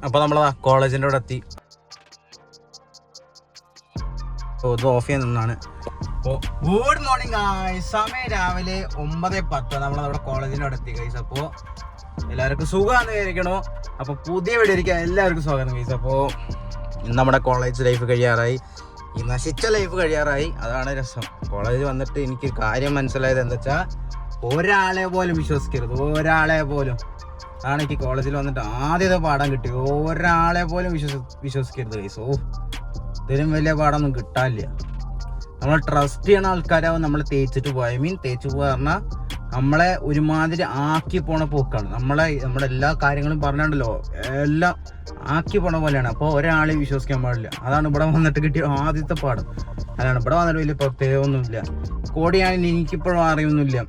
അപ്പോൾ നമ്മളാ കോളേജിൻ്റെ അവിടെ എത്തി. ഇത് ഓഫ് ചെയ്യാൻ നിന്നാണ്. അപ്പോൾ ഗുഡ് മോർണിംഗ് ഗൈസ്. സമയം രാവിലെ 9:10. നമ്മളവിടെ കോളേജിൻ്റെ അവിടെ എത്തി ഗൈസ്. അപ്പോൾ എല്ലാവർക്കും സുഖമാണെന്ന് വിചാരിക്കണോ. അപ്പോൾ പുതിയ വീഡിയോ ഇരിക്കാൻ എല്ലാവർക്കും സ്വാഗതം ഗൈസ്. അപ്പോൾ ഇന്ന് നമ്മുടെ കോളേജ് ലൈഫ് കഴിയാറായി, ഈ നശിച്ച ലൈഫ് കഴിയാറായി. അതാണ് രസം. കോളേജ് വന്നിട്ട് എനിക്ക് കാര്യം മനസ്സിലായത് എന്താ വെച്ചാൽ, ഒരാളെ പോലും വിശ്വസിക്കരുത്, ഒരാളെ പോലും. അതാണ് എനിക്ക് കോളേജിൽ വന്നിട്ട് ആദ്യത്തെ പാഠം കിട്ടിയത്. ഒരാളെ പോലും വിശ്വസിക്കരുത് ഗൈസ്. ഇതിലും വലിയ പാഠമൊന്നും കിട്ടാനില്ല. നമ്മൾ ട്രസ്റ്റ് ചെയ്യണ ആൾക്കാരാവും നമ്മൾ തേച്ചിട്ട് പോയ. തേച്ച് പോകാൻ പറഞ്ഞാൽ നമ്മളെ ഒരുമാതിരി ആക്കി പോണ പോക്കാണ്. നമ്മുടെ എല്ലാ കാര്യങ്ങളും പറഞ്ഞാണ്ടല്ലോ, എല്ലാം ആക്കി പോണ പോലെയാണ്. അപ്പോൾ ഒരാളെ വിശ്വസിക്കാൻ പാടില്ല. അതാണ് ഇവിടെ വന്നിട്ട് കിട്ടിയ ആദ്യത്തെ പാഠം. അതാണ് ഇവിടെ വന്നിട്ട് വലിയ പ്രത്യേകമൊന്നുമില്ല. കോഡിയാണെങ്കിൽ എനിക്കിപ്പോഴും അറിയൊന്നുമില്ല.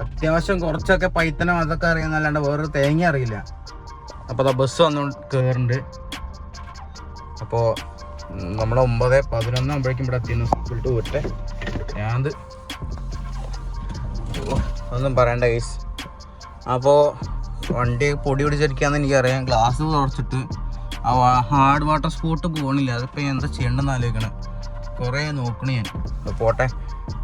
അത്യാവശ്യം കുറച്ചൊക്കെ പൈത്തനം അതൊക്കെ അറിയാന്നല്ലാണ്ട് വേറൊരു തേങ്ങ അറിയില്ല. അപ്പോൾ അതാ ബസ് വന്നു കയറുന്നുണ്ട്. അപ്പോൾ നമ്മൾ 9:11 ആകുമ്പോഴേക്കും ഇവിടെ എത്തിയിരുന്നു. സ്കൂളിൽ പോട്ടെ ഞാൻ ഒന്നും പറയണ്ട ഗൈസ്. അപ്പോൾ വണ്ടി പൊടി പിടിച്ചിരിക്കാന്ന് എനിക്കറിയാം. ഗ്ലാസ് തുറച്ചിട്ട് ആ ഹാർഡ് വാട്ടർ സ്പോട്ട് പോകണില്ല. അതിപ്പോൾ എന്താ ചെയ്യേണ്ടതെന്ന് ആലോചിക്കണം. കുറേ നോക്കണേ ഞാൻ. പോട്ടെ,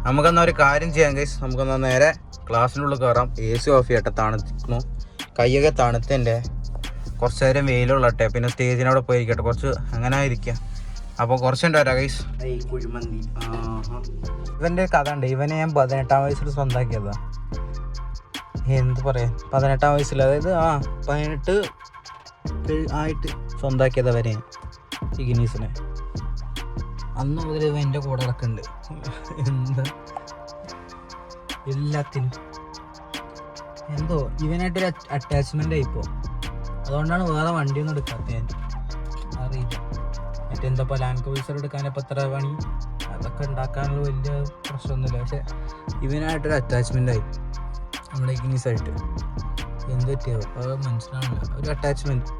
നമുക്കെന്നാൽ ഒരു കാര്യം ചെയ്യാം ഗൈസ്. നമുക്കെന്നാൽ നേരെ ക്ലാസ്സിൻ്റെ ഉള്ളിൽ കയറാം. AC ഓഫ് ചെയ്യട്ടെ, തണുക്കുന്നു. കൈയൊക്കെ തണുത്തതിൻ്റെ കുറച്ച് നേരം വെയിലുള്ളട്ടെ. പിന്നെ സ്റ്റേജിനവിടെ പോയിരിക്കട്ടെ, കുറച്ച് അങ്ങനെ ഇരിക്കാം. അപ്പോൾ കുറച്ചുണ്ട് വരാം ഗൈസ്. കുഴിമന്തി ഇവൻ്റെ കഥ ഉണ്ട്. ഇവനെ ഞാൻ 18-ാം വയസ്സിൽ സ്വന്തമാക്കിയതാ. എന്ത് പറയാ, 18-ാം വയസ്സിൽ, അതായത് 18 ആയിട്ട് സ്വന്തമാക്കിയതാ വരെ ഈ ഗിനീസിനെ. അന്ന് മുതൽ ഇവ എൻ്റെ കൂടെ നടക്കുന്നുണ്ട്. എന്താ എല്ലാത്തിനും എന്തോ ഇവനായിട്ടൊരു അറ്റാച്ച്മെൻ്റ് ആയിപ്പോൾ. അതുകൊണ്ടാണ് വേറെ വണ്ടിയൊന്നും എടുക്കാത്ത. ഞാൻ അറിയില്ല. മറ്റെന്താ ലാൻഡ് ക്രൂസർ എടുക്കാനിപ്പോൾ എത്ര പണി, അതൊക്കെ ഉണ്ടാക്കാനുള്ള വലിയ പ്രശ്നമൊന്നുമില്ല. പക്ഷെ ഇവനായിട്ടൊരു അറ്റാച്ച്മെൻ്റ് ആയി നമ്മുടെ ഗിനീസായിട്ട്. എന്ത് പറ്റിയോ അത് മനസ്സിലാവില്ല, ഒരു അറ്റാച്ച്മെൻറ്റ്.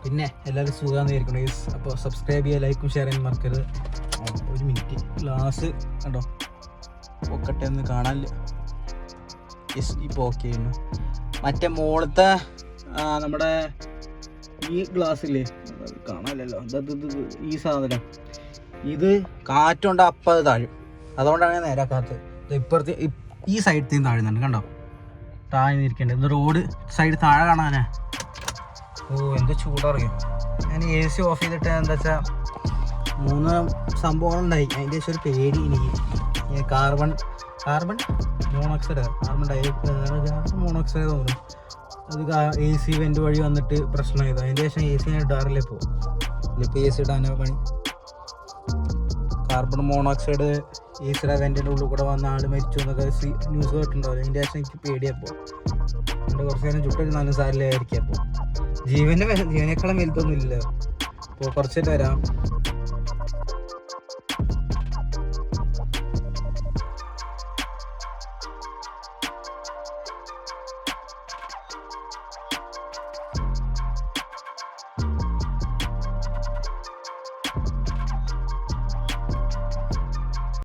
പിന്നെ എല്ലാവരും സുഖമാണെന്ന് വിചാരിക്കണം ഗൈസ്. അപ്പോൾ സബ്സ്ക്രൈബ് ചെയ്യുക, ലൈക്കും ഷെയർ ചെയ്യാൻ മറക്കരുത്. ഒരു മിനിറ്റ്, ഗ്ലാസ് കണ്ടോ പൊക്കട്ടെ ഒന്ന് കാണാനില്ല. ഇപ്പോൾ ഓക്കെ ചെയ്യുന്നു. മറ്റേ മുകളിലത്തെ നമ്മുടെ ഈ ഗ്ലാസ്സില്ലേ, കാണാനില്ലല്ലോ. ഈ സാധനം ഇത് കാറ്റുകൊണ്ട് അപ്പം അത് താഴും. അതുകൊണ്ടാണ് ഞാൻ നേരാക്കാത്തത്. ഇപ്പുറത്ത് ഈ സൈഡിൽ താഴുന്നുണ്ട്, കണ്ടോ താഴ്ന്നിരിക്കേണ്ടത്. ഇത് റോഡ് സൈഡ് താഴെ കാണാനാ. എന്താ ചൂടറിയും. ഞാൻ AC ഓഫ് ചെയ്തിട്ട് എന്താ വെച്ചാൽ 3 സംഭവങ്ങളുണ്ടായി. അതിൻ്റെ ശേഷം ഒരു പേടി എനിക്ക്. കാർബൺ മോണോക്സൈഡ്, മോണോക്സൈഡ് തോന്നുന്നു. അത് AC വെൻ്റ് വഴി വന്നിട്ട് പ്രശ്നമായത്. അതിൻ്റെ ശേഷം AC ഞാൻ ഇടാറില്ല. ഇപ്പോൾ AC ഇടാനോ പണി. കാർബൺ മോണോക്സൈഡ് ACയുടെ വെൻ്റിൻ്റെ ഉള്ളിൽ കൂടെ വന്ന ആൾ മരിച്ചു എന്നൊക്കെ ന്യൂസ് കേട്ടിട്ടുണ്ടാവില്ല. അതിൻ്റെ ശേഷം എനിക്ക് പേടിയപ്പോൾ. അതുകൊണ്ട് കുറച്ച് നേരം ചുട്ടൊരു 4 സാരിലായിരിക്കും. അപ്പോൾ ജീവനേക്കാളും വലുതൊന്നും ഇല്ലല്ലോ. അപ്പോൾ കുറച്ചിട്ട് വരാം.